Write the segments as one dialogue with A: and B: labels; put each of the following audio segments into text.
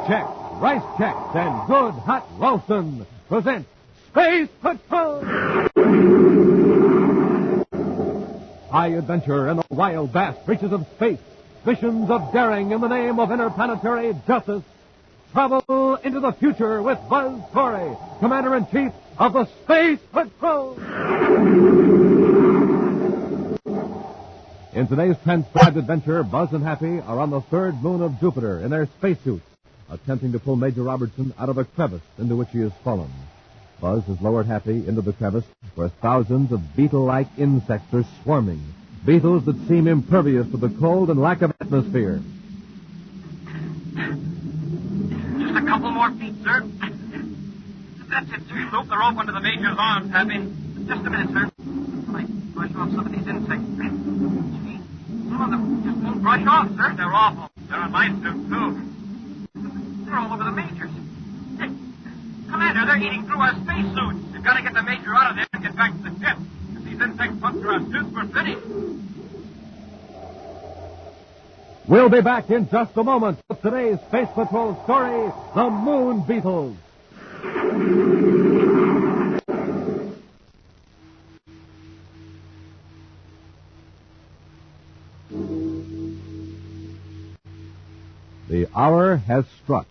A: Chex, Rice Chex, and Good Hot Ralston present Space Patrol! High adventure in the wild, vast reaches of space. Missions of daring in the name of interplanetary justice. Travel into the future with Buzz Corey, Commander-in-Chief of the Space Patrol. In today's transcribed adventure, Buzz and Happy are on the third moon of Jupiter in their spacesuits, attempting to pull Major Robertson out of a crevice into which he has fallen. Buzz has lowered Happy into the crevice where thousands of beetle-like insects are swarming. Beetles that seem impervious to the cold and lack of atmosphere.
B: Just a couple more feet, sir. That's it, sir. Loop the rope under the Major's arms, Happy. Just a minute, sir. I brush off some of these insects. Gee, some of them just won't brush off, sir. They're awful. They're on my suit, too. They're all over the Major's. Hey, Commander, they're eating through our spacesuits. We've got to get the Major out of there and get back to the ship. If these insects puncture our suits, we're finished.
A: We'll be back in just a moment with today's Space Patrol story, The Moon Beetles. The hour has struck.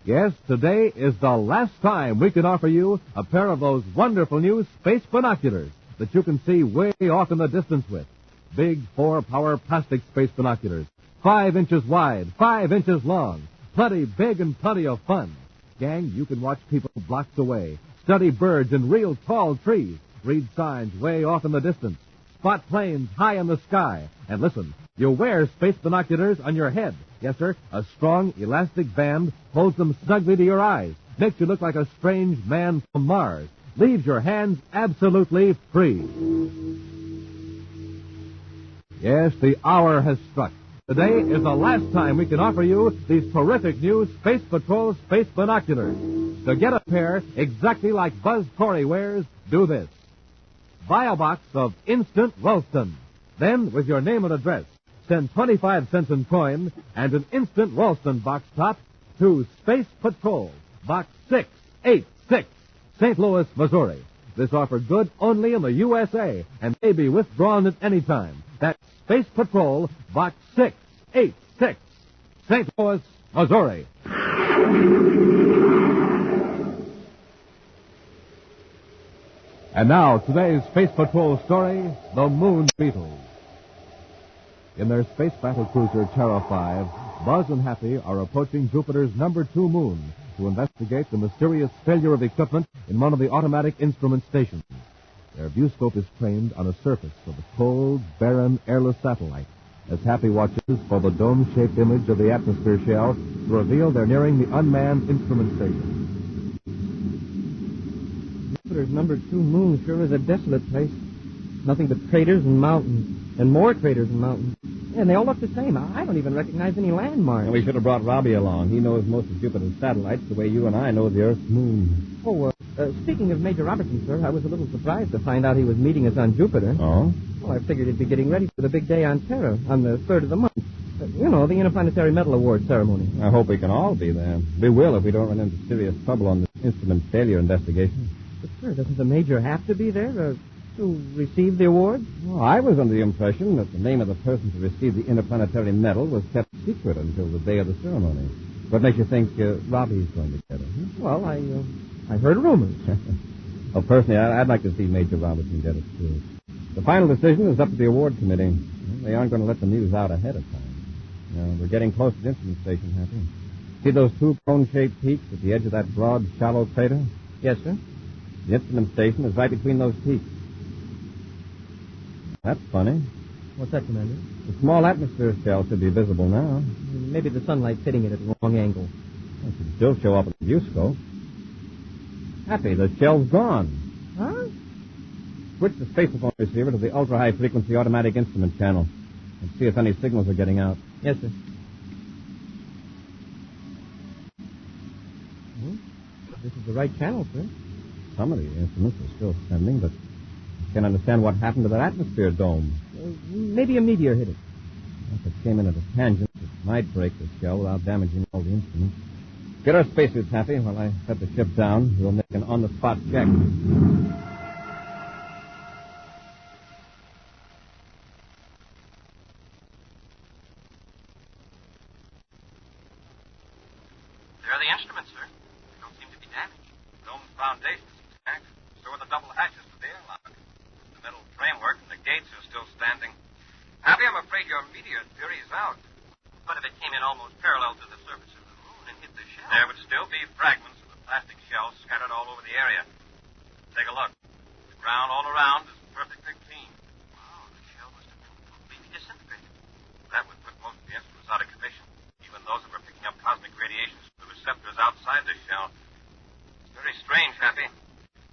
A: Yes, today is the last time we can offer you a pair of those wonderful new space binoculars that you can see way off in the distance with. Big 4-power plastic space binoculars. 5 inches wide, 5 inches long. Plenty big and plenty of fun. Gang, you can watch people blocks away, study birds in real tall trees, read signs way off in the distance, spot planes high in the sky, and listen, you wear space binoculars on your head. Yes, sir, a strong elastic band holds them snugly to your eyes, makes you look like a strange man from Mars, leaves your hands absolutely free. Yes, the hour has struck. Today is the last time we can offer you these terrific new Space Patrol space binoculars. To get a pair exactly like Buzz Corey wears, do this. Buy a box of Instant Ralston. Then, with your name and address, send 25 cents in coin and an Instant Ralston box top to Space Patrol, Box 686, St. Louis, Missouri. This offer good only in the USA and may be withdrawn at any time. That's Space Patrol, Box 686, St. Louis, Missouri. And now, today's Space Patrol story, The Moon Beetles. In their space battle cruiser Terra 5, Buzz and Happy are approaching Jupiter's number 2 moon to investigate the mysterious failure of equipment in one of the automatic instrument stations. Their viewscope is trained on a surface of a cold, barren, airless satellite as Happy watches for the dome-shaped image of the atmosphere shell to reveal they're nearing the unmanned instrument station.
C: Jupiter's number 2 moon sure is a desolate place. Nothing but craters and mountains, and more craters and mountains. Yeah, and they all look the same. I don't even recognize any landmarks.
D: And we should have brought Robbie along. He knows most of Jupiter's satellites the way you and I know the Earth's moon.
C: Oh, speaking of Major Robertson, sir, I was a little surprised to find out he was meeting us on Jupiter.
D: Oh?
C: Well, I figured he'd be getting ready for the big day on Terra on the 3rd of the month. You know, the Interplanetary Medal Award ceremony.
D: I hope we can all be there. We will if we don't run into serious trouble on this instrument failure investigation.
C: But, sir, doesn't the Major have to be there to receive the award?
D: Well, I was under the impression that the name of the person to receive the Interplanetary Medal was kept secret until the day of the ceremony. What makes you think Robbie's going to get it?
C: Well, I heard rumors.
D: Well, personally, I'd like to see Major Robertson get it, too. The final decision is up to the award committee. They aren't going to let the news out ahead of time. We're getting close to the instrument station, Happy. See those 2 cone-shaped peaks at the edge of that broad, shallow crater?
C: Yes, sir.
D: The instrument station is right between those peaks. That's funny.
C: What's that, Commander?
D: The small atmosphere shell should be visible now.
C: Maybe the sunlight's hitting it at a wrong angle.
D: It should still show up at the viewscope. Happy, the shell's gone.
C: Huh?
D: Switch the spacephone receiver to the ultra-high frequency automatic instrument channel and see if any signals are getting out.
C: Yes, sir. Well, this is the right channel, sir.
D: Some of the instruments are still sending, but I can't understand what happened to that atmosphere dome.
C: Maybe a meteor hit it.
D: If it came in at a tangent, it might break the shell without damaging all the instruments. Get our spacesuits, Happy, while I set the ship down. We'll make an on-the-spot check.
B: There are the instruments, sir. They don't seem to be damaged. The dome's foundation is intact. So are the double hatches to the airlock. The metal framework and the gates are still standing. Happy, I'm afraid your meteor theory is out. But if it came in almost parallel to the surface of the moon and hit the shell... There would still be fragments of the plastic shell scattered all over the area. Take a look. The ground all around is perfectly clean. Wow, the shell must have been completely disintegrated. That would put most of the instruments out of commission. Even those that were picking up cosmic radiation through the receptors outside the shell. It's very strange, Happy.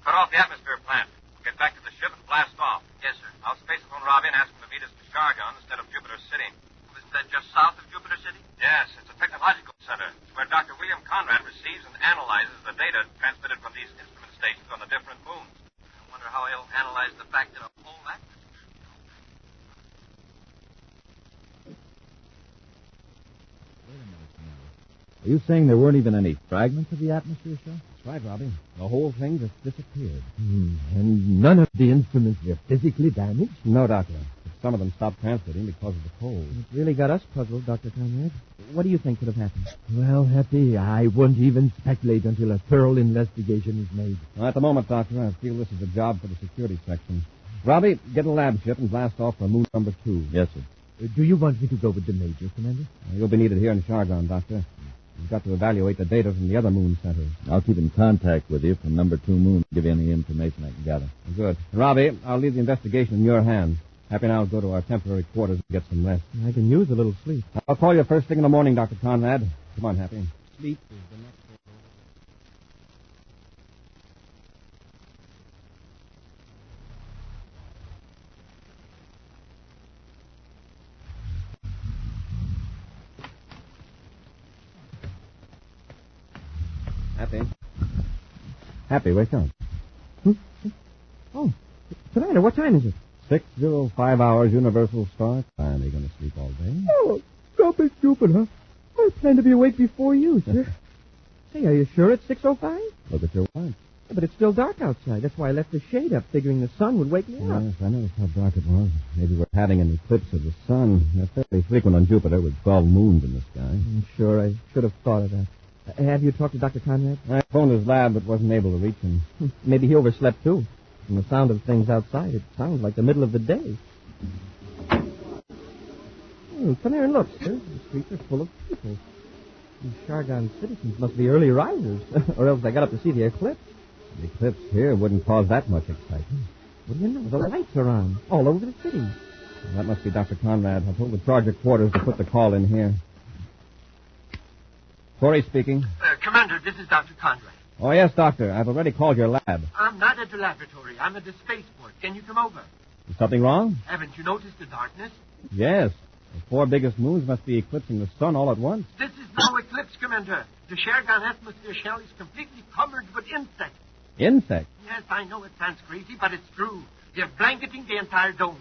B: Cut off the atmosphere plant. We'll get back to the ship and blast off. Yes, sir. I'll spacephone Robbie and ask him to meet us to Chargon instead of Jupiter City. Isn't that just south of Jupiter City? Yes, it's a technological center. It's where Dr. William Conrad receives and analyzes the data transmitted from these instrument stations on the different moons. I wonder how he'll analyze the fact that a whole atmosphere...
A: Are you saying there weren't even any fragments of the atmosphere, sir?
D: That's right, Robbie. The whole thing just disappeared.
C: And none of the instruments were physically damaged?
D: No, Doctor. Some of them stopped transmitting because of the cold.
C: It really got us puzzled, Dr. Conrad. What do you think could have happened?
E: Well, Happy, I won't even speculate until a thorough investigation is made.
D: Well, at the moment, Doctor, I feel this is a job for the security section. Robbie, get a lab ship and blast off for moon number 2.
A: Yes, sir.
E: Do you want me to go with the Major, Commander?
D: You'll be needed here in Chargon, Doctor. You've got to evaluate the data from the other moon centers.
A: I'll keep in contact with you from number 2 moon to give you any information I can gather.
D: Good. Robbie, I'll leave the investigation in your hands. Happy and I'll go to our temporary quarters and get some rest.
C: I can use a little sleep.
D: I'll call you first thing in the morning, Dr. Conrad. Come on, Happy.
C: Sleep is the next thing.
D: Happy. Happy, wake up.
C: Oh, Commander, what time is it?
D: 6:05 hours Universal Star Time. Are you going to sleep all day?
C: Oh, don't be stupid, huh? I plan to be awake before you, sir. Hey, are you sure it's 6:05?
D: Look at your watch.
C: Yeah, but it's still dark outside. That's why I left the shade up, figuring the sun would wake me up.
D: Yes, I noticed how dark it was. Maybe we're having an eclipse of the sun. They're fairly frequent on Jupiter with 12 moons in the sky.
C: I'm sure I should have thought of that. Have you talked to Dr. Conrad?
D: I phoned his lab, but wasn't able to reach him.
C: Maybe he overslept, too. From the sound of things outside, it sounds like the middle of the day. Come here and look, sir. The streets are full of people. These Chargon citizens must be early risers, or else they got up to see the eclipse.
D: The eclipse here wouldn't cause that much excitement.
C: What do you know? The lights are on, all over the city.
D: Well, that must be Dr. Conrad. I told the charge of quarters to put the call in here. Corey speaking.
F: Commander, this is Dr. Conrad.
D: Oh, yes, Doctor. I've already called your lab.
F: I'm not at the laboratory. I'm at the spaceport. Can you come over?
D: Is something wrong?
F: Haven't you noticed the darkness?
D: Yes. The 4 biggest moons must be eclipsing the sun all at once.
F: This is no eclipse, Commander. The Chargon atmosphere shell is completely covered with insects.
D: Insects?
F: Yes, I know it sounds crazy, but it's true. They're blanketing the entire dome.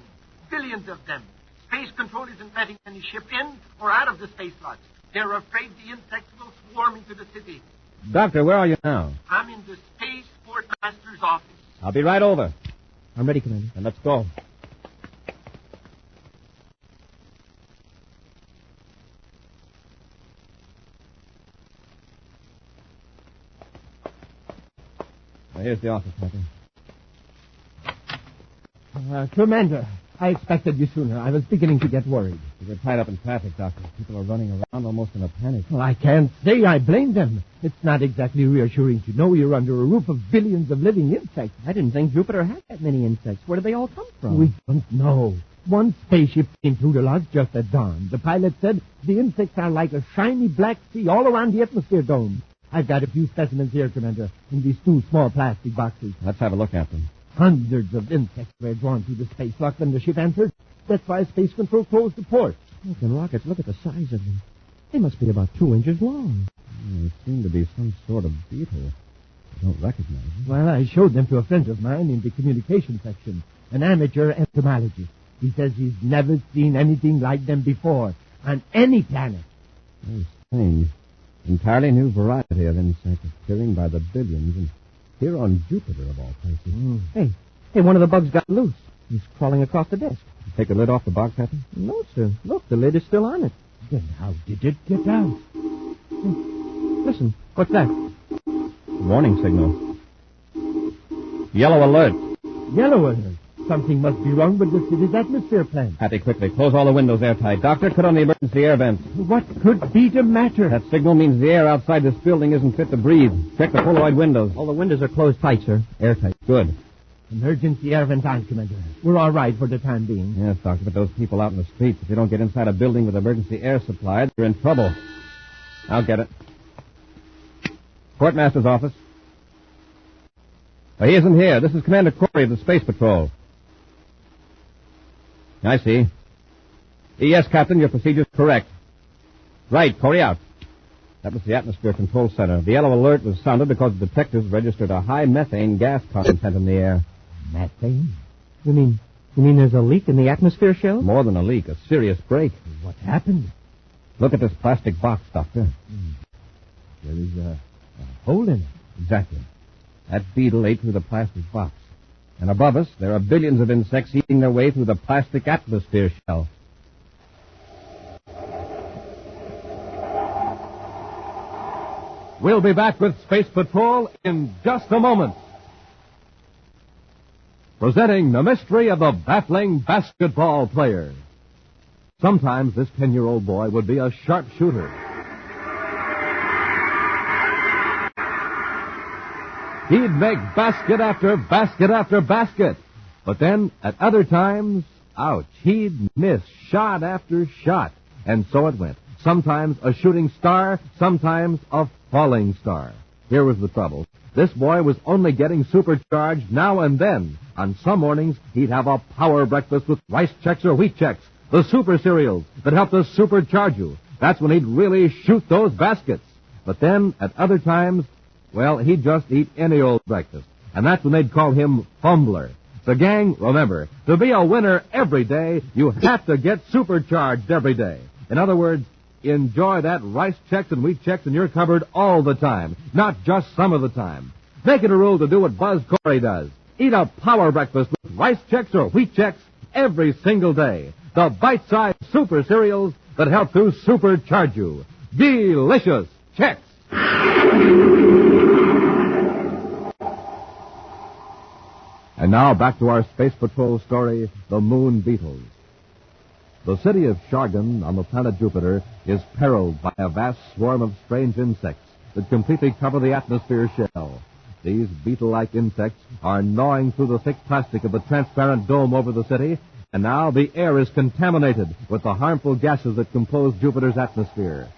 F: Billions of them. Space Control isn't letting any ship in or out of the space lots. They're afraid the insects will swarm into the city.
D: Doctor, where are you now?
F: I'm in the Spaceport Master's office.
D: I'll be right over.
C: I'm ready, Commander.
D: Then let's go. Now, here's the office, Captain.
E: Commander, I expected you sooner. I was beginning to get worried.
D: We're tied up in traffic, Doctor. People are running around almost in a panic.
E: Well, I can't say I blame them. It's not exactly reassuring to know you're under a roof of billions of living insects.
C: I didn't think Jupiter had that many insects. Where did they all come from?
E: We don't know. One spaceship came through the lots just at dawn. The pilot said the insects are like a shiny black sea all around the atmosphere dome. I've got a few specimens here, Commander, in these 2 small plastic boxes.
D: Let's have a look at them.
E: Hundreds of insects were drawn through the space lock when the ship entered. That's why Space Control closed the port.
C: Look, and rockets, look at the size of them. They must be about 2 inches long.
D: They seem to be some sort of beetle. I don't recognize them.
E: Well, I showed them to a friend of mine in the communication section, an amateur entomologist. He says he's never seen anything like them before on any planet.
D: Very strange. Entirely new variety of insects appearing by the billions, and here on Jupiter, of all places.
C: Hey, one of the bugs got loose. He's crawling across the desk.
D: Take the lid off the box, Captain?
C: No, sir. Look, the lid is still on it.
E: Then how did it get out?
C: Listen, what's that?
D: Warning signal. Yellow alert.
E: Yellow alert. Something must be wrong with the city's atmosphere plant.
D: Happy, quickly. Close all the windows airtight. Doctor, cut on the emergency air vents.
E: What could be the matter?
D: That signal means the air outside this building isn't fit to breathe. Check the Polaroid windows.
C: All the windows are closed tight, sir.
D: Airtight. Good.
E: Emergency air vent on, Commander. We're all right for the time being.
D: Yes, Doctor, but those people out in the streets, if they don't get inside a building with emergency air supply, they're in trouble. I'll get it. Quartermaster's office. Oh, he isn't here. This is Commander Corey of the Space Patrol. I see. Yes, Captain, your procedure's correct. Right, Corey out. That was the Atmosphere Control Center. The yellow alert was sounded because the detectives registered a high methane gas content in the air.
E: Methane?
C: You mean there's a leak in the atmosphere shell?
D: More than a leak, a serious break.
E: What happened?
D: Look at this plastic box, Doctor.
E: There is a hole in it.
D: Exactly. That beetle ate through the plastic box. And above us, there are billions of insects eating their way through the plastic atmosphere shell.
A: We'll be back with Space Patrol in just a moment. Presenting the mystery of the baffling basketball player. Sometimes this 10-year-old boy would be a sharpshooter. He'd make basket after basket after basket. But then, at other times, ouch, he'd miss shot after shot. And so it went. Sometimes a shooting star, sometimes a falling star. Here was the trouble. This boy was only getting supercharged now and then. On some mornings, he'd have a power breakfast with rice checks or wheat checks, the super cereals that help to supercharge you. That's when he'd really shoot those baskets. But then, at other times, well, he'd just eat any old breakfast. And that's when they'd call him Fumbler. So, gang, remember, to be a winner every day, you have to get supercharged every day. In other words, enjoy that rice checks and wheat checks in your cupboard all the time, not just some of the time. Make it a rule to do what Buzz Corey does. Eat a power breakfast with rice checks or wheat checks every single day. The bite-sized super cereals that help to supercharge you. Delicious checks. And now back to our Space Patrol story, The Moon Beetles. The city of Shargan on the planet Jupiter is perilled by a vast swarm of strange insects that completely cover the atmosphere shell. These beetle-like insects are gnawing through the thick plastic of the transparent dome over the city, and now the air is contaminated with the harmful gases that compose Jupiter's atmosphere.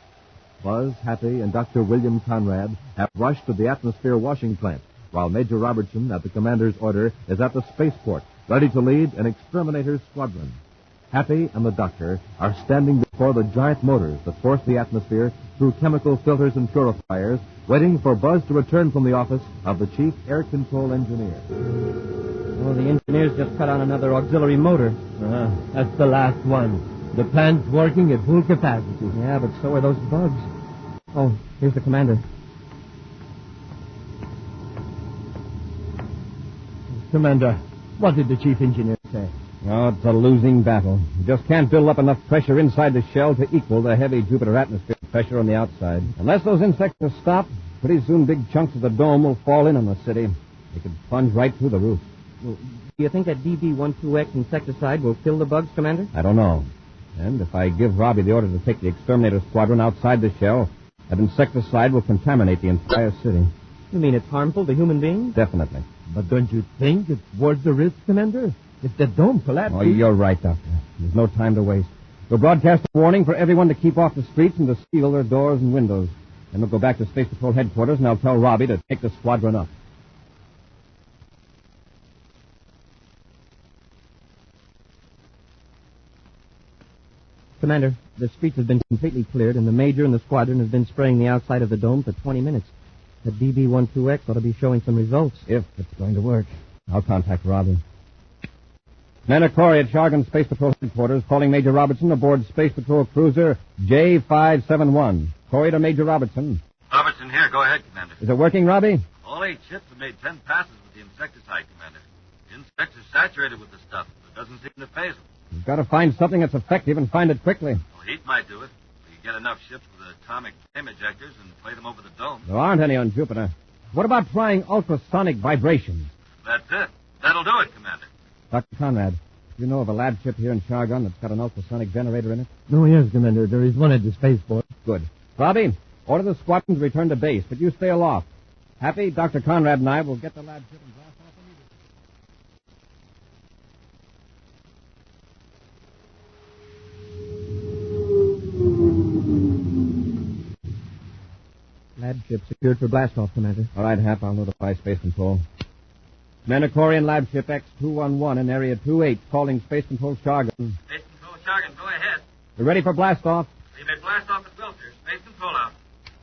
A: Buzz, Happy, and Dr. William Conrad have rushed to the atmosphere washing plant, while Major Robertson, at the commander's order, is at the spaceport, ready to lead an exterminator's squadron. Happy and the doctor are standing before the giant motors that force the atmosphere through chemical filters and purifiers, waiting for Buzz to return from the office of the chief air control engineer.
C: Oh, the engineers just cut on another auxiliary motor.
E: That's the last one. The plant's working at full capacity.
C: Yeah, but so are those bugs. Oh, here's the commander.
E: Commander, what did the chief engineer say?
D: Oh, it's a losing battle. You just can't build up enough pressure inside the shell to equal the heavy Jupiter atmosphere pressure on the outside. Unless those insects are stopped, pretty soon big chunks of the dome will fall in on the city. They could plunge right through the roof.
C: Well, do you think that DB12X insecticide will kill the bugs, Commander?
D: I don't know. And if I give Robbie the order to take the exterminator squadron outside the shell, that insecticide will contaminate the entire city.
C: You mean it's harmful to human beings?
D: Definitely.
E: But don't you think it's worth the risk, Commander? If the dome collapses...
D: Oh, you're right, Doctor. There's no time to waste. We'll broadcast a warning for everyone to keep off the streets and to seal their doors and windows. Then we'll go back to Space Patrol headquarters, and I'll tell Robbie to take the squadron up.
C: Commander, the streets have been completely cleared, and the Major and the squadron have been spraying the outside of the dome for 20 minutes. The DB12X ought to be showing some results.
D: If it's going to work. I'll contact Robbie. Commander Corey at Chargon Space Patrol Headquarters calling Major Robertson aboard Space Patrol Cruiser J571. Corey to Major Robertson.
G: Robertson here. Go ahead, Commander.
D: Is it working, Robbie?
G: All 8 ships have made 10 passes with the insecticide, Commander. The insects are saturated with the stuff, but it doesn't seem to phase them.
D: You've got to find something that's effective and find it quickly.
G: Well, heat might do it. We can get enough ships with atomic flame ejectors and play them over the dome.
D: There aren't any on Jupiter. What about trying ultrasonic vibrations?
G: That's it. That'll do it, Commander.
D: Dr. Conrad, do you know of a lab ship here in Chargon that's got an ultrasonic generator in it?
E: Oh, yes, Commander. There is one at the spaceport.
D: Good. Robbie, order the squadron to return to base, but you stay aloft. Happy, Dr. Conrad and I will get the lab ship and blast off immediately.
C: Lab ship secured for blast-off, Commander.
D: All right, Hap, I'll notify Space Control. Commander Corey and lab ship X-211 in Area 28 calling Space Control Chargon.
B: Space Control Chargon, go ahead.
D: We're ready for blast-off.
B: You may blast off at will, sir. Space Control out.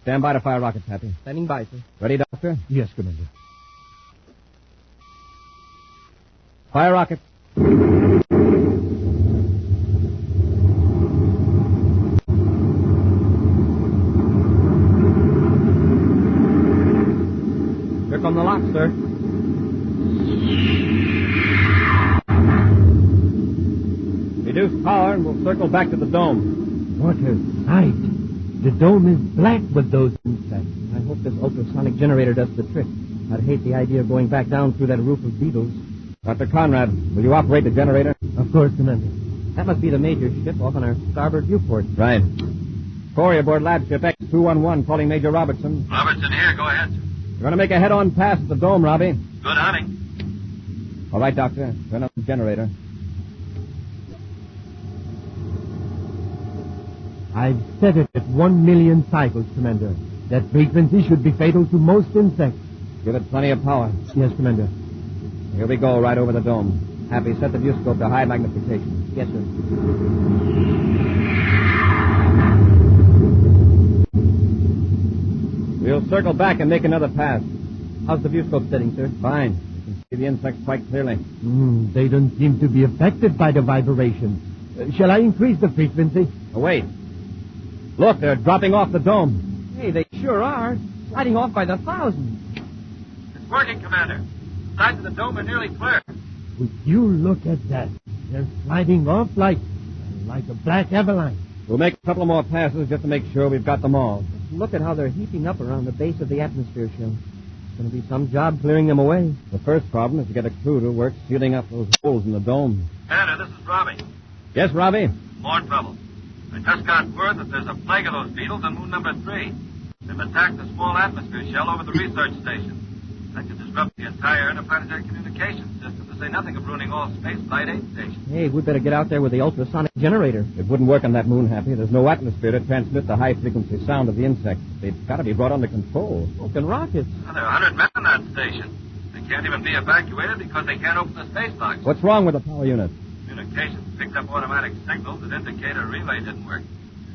D: Stand by to fire rockets, Happy.
C: Standing by, sir.
D: Ready, Doctor?
E: Yes, Commander.
D: Fire rockets.
C: Here come the locks, sir.
D: Reduce power and we'll circle back to the dome.
E: What a sight. The dome is black with those insects.
C: I hope this ultrasonic generator does the trick. I'd hate the idea of going back down through that roof of Beetles.
D: Dr. Conrad, will you operate the generator?
E: Of course, Commander.
C: That must be the major ship off on our starboard viewport.
D: Right. Corey aboard lab ship X-211 calling Major Robertson.
G: Robertson here. Go ahead, sir.
D: We're going to make a head-on pass at the dome, Robbie.
G: Good hunting.
D: All right, Doctor. Turn on the generator.
E: I've set it at 1 million cycles, Commander. That frequency should be fatal to most insects.
D: Give it plenty of power.
E: Yes, Commander.
D: Here we go, right over the dome. Happy, set the viewscope to high magnification.
C: Yes, sir.
D: We'll circle back and make another pass.
C: How's the viewscope setting, sir?
D: Fine. You can see the insects quite clearly.
E: They don't seem to be affected by the vibration. Shall I increase the frequency?
D: Oh, wait. Look, they're dropping off the dome.
C: Hey, they sure are. Sliding off by the thousands.
B: It's working, Commander. Sides of the dome are nearly clear.
E: Would you look at that? They're sliding off like a black avalanche.
D: We'll make a couple more passes just to make sure we've got them all.
C: Look at how they're heaping up around the base of the atmosphere shell. It's going to be some job clearing them away.
D: The first problem is to get a crew to work sealing up those holes in the dome.
G: Commander, this is Robbie.
D: Yes, Robbie?
G: More trouble. I just got word that there's a plague of those beetles on moon number 3. They've attacked the small atmosphere shell over the research station. That could disrupt the entire interplanetary communications system, to say nothing of ruining all space flight aid stations.
C: Hey, we'd better get out there with the ultrasonic generator.
D: It wouldn't work on that moon, Happy. There's no atmosphere to transmit the high-frequency sound of the insects. They've got to be brought under control.
C: Smoking rockets.
G: Well, there are 100 men on that station. They can't even be evacuated because they can't open the space locks.
D: What's wrong with the power unit?
G: Communications picked up automatic signals that indicate a relay didn't work.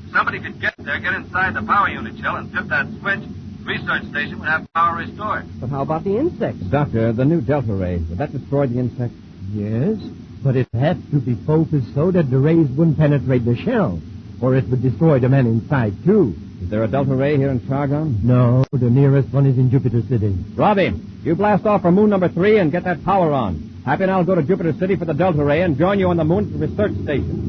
G: If somebody could get there, get inside the power unit shell, and flip that switch, the research station would have power restored.
C: But how about the insects?
D: Doctor, the new Delta ray, would that destroy the insects?
E: Yes, but it has to be focused so that the rays wouldn't penetrate the shell, or it would destroy the men inside, too.
D: Is there a Delta ray here in Chargon?
E: No, the nearest one is in Jupiter City.
D: Robbie, you blast off for moon number 3 and get that power on. Happy and I'll go to Jupiter City for the Delta ray and join you on the moon at the research station.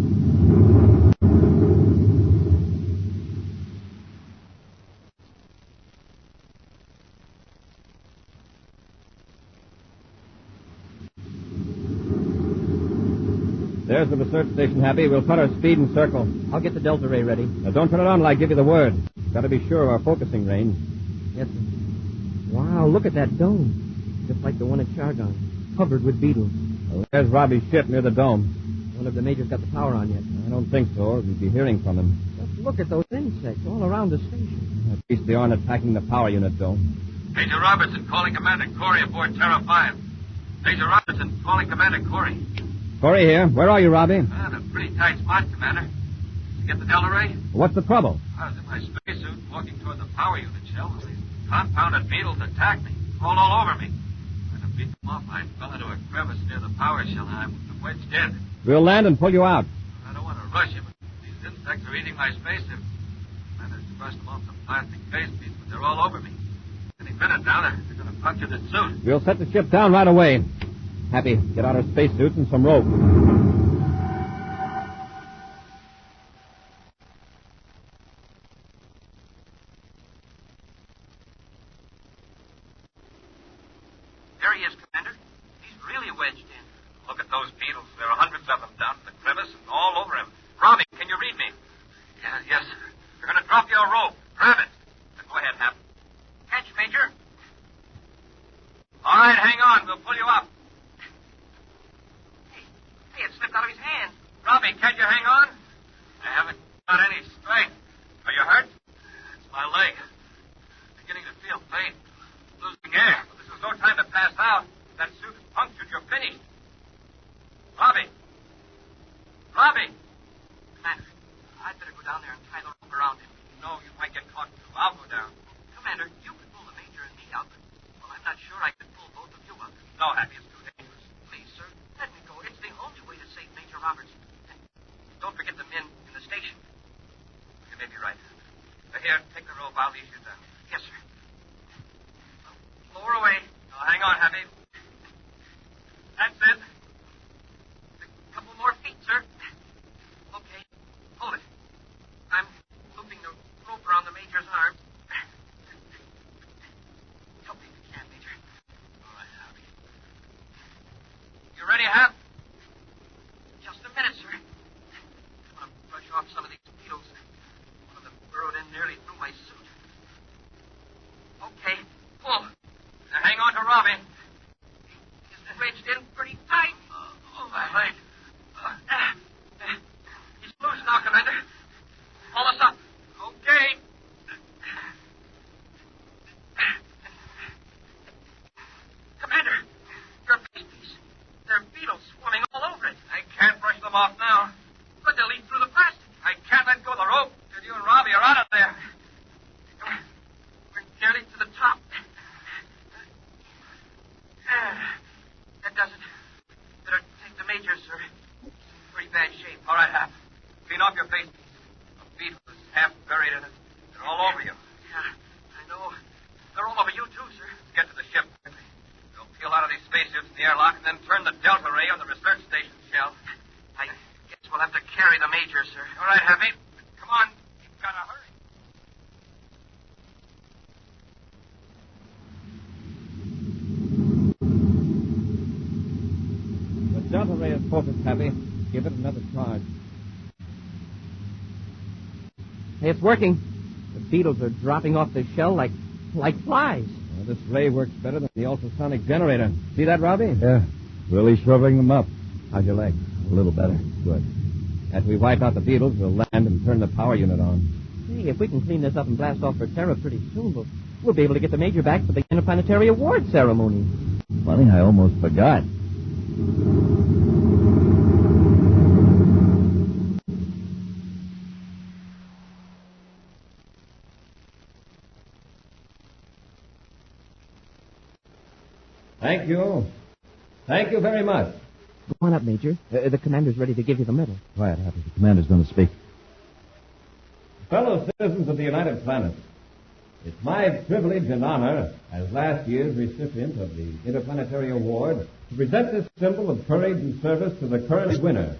D: There's the research station, Happy. We'll cut our speed and circle.
C: I'll get the Delta ray ready.
D: Now, don't turn it on till I give you the word. Got to be sure of our focusing range.
C: Yes, sir. Wow, look at that dome. Just like the one at Chargon. Covered with beetles.
D: Well, there's Robbie's ship near the dome.
C: Wonder if the major's got the power on yet.
D: I don't think so, or we'd be hearing from him.
C: Just look at those insects all around the station.
D: At least they aren't attacking the power unit dome.
G: Major Robertson calling Commander Corey aboard Terra 5. Major Robertson calling Commander Corey.
D: Corey here. Where are you, Robbie?
G: In a pretty tight spot, Commander. Did you get the Delta ray?
D: What's the trouble?
G: I was in my spacesuit walking toward the power unit shell when these confounded beetles attacked me. Crawled all over me. Tried to beat them off, I fell into a crevice near the power shell, and I'm wedged in.
D: We'll land and pull you out.
G: I don't want to rush you, but these insects are eating my spacesuit. I managed to brush them off some plastic face piece, but they're all over me. Any minute now, they're going to puncture the suit.
D: We'll set the ship down right away. Happy, get out our spacesuits and some rope.
B: There he is, Commander. He's really wedged in.
G: Look at those beetles. There are hundreds of them down in the crevice and all over him. Robbie, can you read me? Yes, sir. They're going to drop you a rope. Grab it. Now, go ahead, Hap.
B: Catch, Major.
G: All right, hang on. We'll pull you up.
B: Hey, it slipped out of his hand.
G: Robbie, can't you hang on? I haven't got any strength. Are you hurt? It's my leg. Beginning to feel pain. Losing air. But this is no time to pass out. That suit is punctured. You're finished. Robbie. Robbie.
B: Commander, I'd better go down there and tie the rope around him.
G: No, you might get caught too. I'll go down.
B: Commander, you could pull the Major and me out, but, well, I'm not sure I could pull both of you up.
G: No, Happy, it's too dangerous.
B: Please, sir, let me go. It's the only way to save Major Robertson. And don't forget the men in the station.
G: You may be right. Here, take the rope. I'll lead you down.
B: Yes, sir. Lower away.
G: Now, hang on, Happy. That's it.
B: A couple more feet, sir. Okay. Hold it. I'm looping the rope around the Major's arm. Help me if you can, Major.
G: All right, Happy. You ready, Hap?
B: Just a minute, sir. I'm going to brush off some of these beetles. One of them burrowed in nearly through my suit. Okay. Pull.
G: Now, hang on to Robbie.
B: He's wedged in pretty tight.
G: Oh, my leg.
B: He's loose now, Commander. Pull us up.
G: Okay.
B: Commander, your face piece. There are beetles swarming all over it.
G: I can't brush them off now.
B: But they'll eat through the plastic.
G: I can't let go of the rope till you and Robbie are out of there.
B: We're nearly to the top. That does it. Better take the Major, sir. He's in pretty bad shape.
G: All right, Hap. Clean off your face piece. A beetle is half buried in it. They're all over you.
B: Yeah, I know. They're all over you, too, sir.
G: Let's get to the ship quickly. We'll peel out of these spacesuits in the airlock and then turn the delta ray on the research station shell.
B: I guess we'll have to carry the Major, sir.
G: All right, Happy. Come on. You've got to hurry.
D: The delta ray is focused, Happy. Give it another charge.
C: Hey, it's working. The beetles are dropping off the shell like flies.
D: Well, this ray works better than the ultrasonic generator. See that, Robbie?
A: Yeah, really shriveling them up.
D: How's your leg?
A: A little better.
D: Good. After we wipe out the beetles, we'll land and turn the power unit on.
C: Hey, if we can clean this up and blast off for Terra pretty soon, we'll be able to get the Major back for the Interplanetary Award ceremony.
A: Funny, I almost forgot.
D: Thank you. Thank you very much.
C: Go on up, Major. The commander's ready to give you the medal.
A: Quiet, Happy. The commander's going to speak.
D: Fellow citizens of the United Planets, it's my privilege and honor as last year's recipient of the Interplanetary Award to present this symbol of courage and service to the current winner.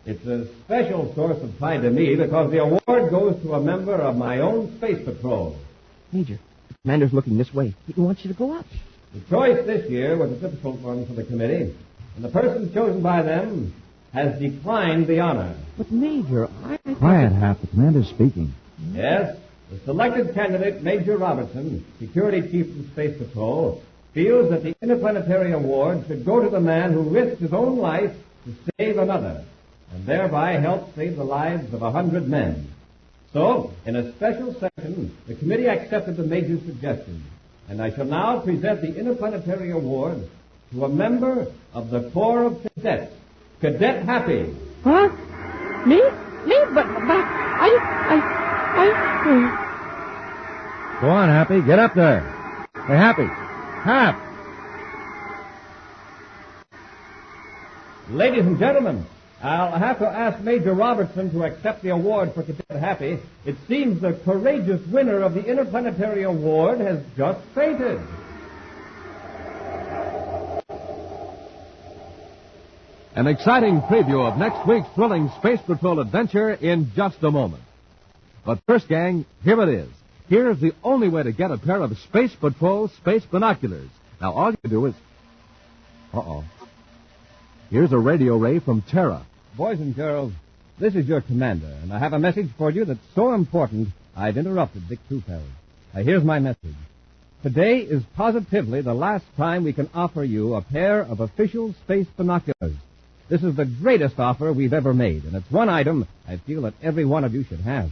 D: It's a special source of pride to me because the award goes to a member of my own space patrol.
C: Major, the commander's looking this way. He wants you to go up.
D: The choice this year was a difficult one for the committee, and the person chosen by them has declined the honor.
C: But, Major, I...
A: Quiet, Hap. The commander's speaking.
D: Yes, the selected candidate, Major Robertson, Security Chief of the Space Patrol, feels that the Interplanetary Award should go to the man who risked his own life to save another, and thereby help save the lives of 100 men. So, in a special session, the committee accepted the Major's suggestion, and I shall now present the Interplanetary Award to a member of the Corps of Cadets, Cadet Happy.
C: Huh? Me? But I...
A: Go on, Happy. Get up there. Hey, Happy. Hap!
D: Ladies and gentlemen, I'll have to ask Major Robertson to accept the award for Cadet Happy. It seems the courageous winner of the Interplanetary Award has just fainted.
A: An exciting preview of next week's thrilling Space Patrol adventure in just a moment. But first, gang, here it is. Here's the only way to get a pair of Space Patrol space binoculars. Now, all you do is... Here's a radio ray from Terra.
D: Boys and girls, this is your commander, and I have a message for you that's so important, I've interrupted Dick Tupel. Here's my message. Today is positively the last time we can offer you a pair of official space binoculars. This is the greatest offer we've ever made, and it's one item I feel that every one of you should have.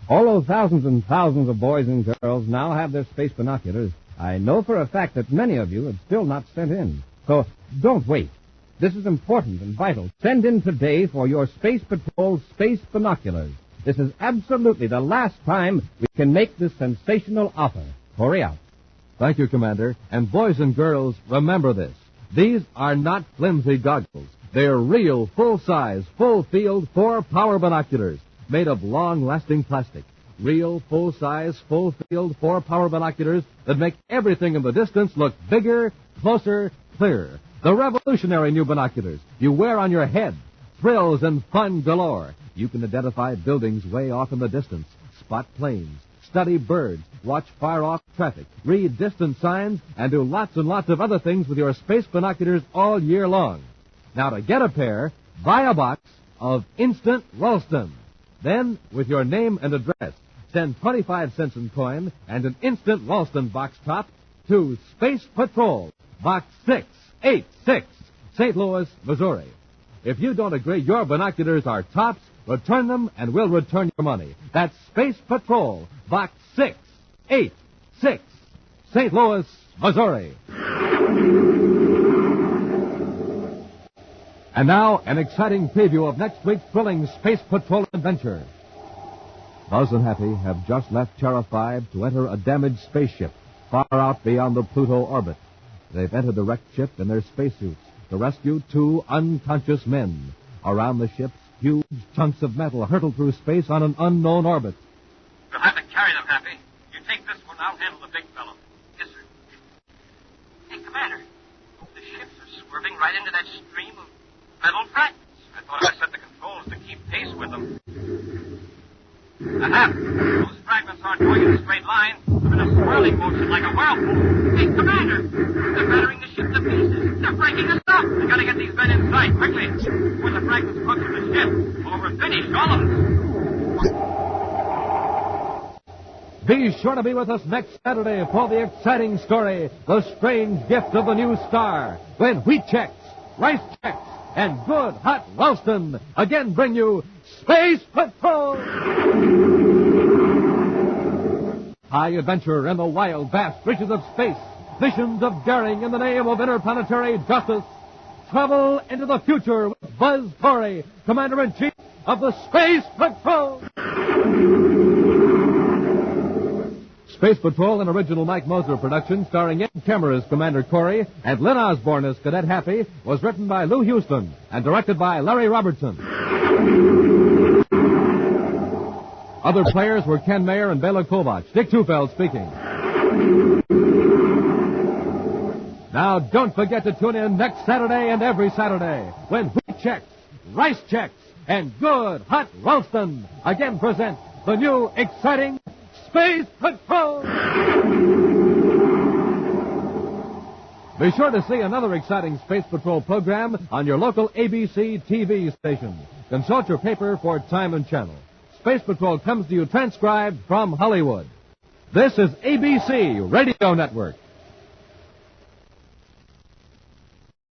D: Although thousands and thousands of boys and girls now have their space binoculars, I know for a fact that many of you have still not sent in. So don't wait. This is important and vital. Send in today for your Space Patrol space binoculars. This is absolutely the last time we can make this sensational offer. Hurry out.
A: Thank you, Commander. And boys and girls, remember this. These are not flimsy goggles. They're real, full-size, full-field, 4-power binoculars made of long-lasting plastic. Real, full-size, full-field, 4-power binoculars that make everything in the distance look bigger, closer, clearer. The revolutionary new binoculars you wear on your head. Thrills and fun galore. You can identify buildings way off in the distance, spot planes, study birds, watch far-off traffic, read distant signs, and do lots and lots of other things with your space binoculars all year long. Now, to get a pair, buy a box of Instant Ralston. Then, with your name and address, send 25 cents in coin and an Instant Ralston box top to Space Patrol, Box 686, St. Louis, Missouri. If you don't agree your binoculars are tops, return them and we'll return your money. That's Space Patrol, Box 686, St. Louis, Missouri. And now, an exciting preview of next week's thrilling Space Patrol adventure. Buzz and Happy have just left Terra 5 to enter a damaged spaceship far out beyond the Pluto orbit. They've entered the wrecked ship in their spacesuits to rescue 2 unconscious men. Around the ship, huge chunks of metal hurtle through space on an unknown orbit.
B: We'll have to carry them, Happy. You take this one, I'll handle the big fellow. Yes, sir. Hey, Commander, the ships are swerving right into that stream of metal fragments. I thought I set the controls to keep pace with them. Hap, those fragments aren't going in a straight line. They're in a swirling motion like a whirlpool. Hey, Commander, they're battering the ship to pieces. They're breaking us up. We gotta get these men inside quickly. When the fragments close to the ship, or we're finished, all of us.
A: Be sure to be with us next Saturday for the exciting story, The Strange Gift of the New Star, when wheat checks, rice checks, and good hot Ralston again bring you Space Patrol! High adventure in the wild, vast reaches of space. Missions of daring in the name of interplanetary justice. Travel into the future with Buzz Corey, Commander-in-Chief of the Space Patrol! Space Patrol, an original Mike Moser production starring Ed Kemmer as Commander Corey and Lynn Osborne as Cadet Happy, was written by Lou Houston and directed by Larry Robertson. Other players were Ken Mayer and Bela Kovach. Dick Tufeld speaking. Now, don't forget to tune in next Saturday and every Saturday when wheat checks, rice checks, and good hot Ralston again present the new exciting Space Patrol! Be sure to see another exciting Space Patrol program on your local ABC TV station. Consult your paper for time and channel. Space Patrol comes to you transcribed from Hollywood. This is ABC Radio Network.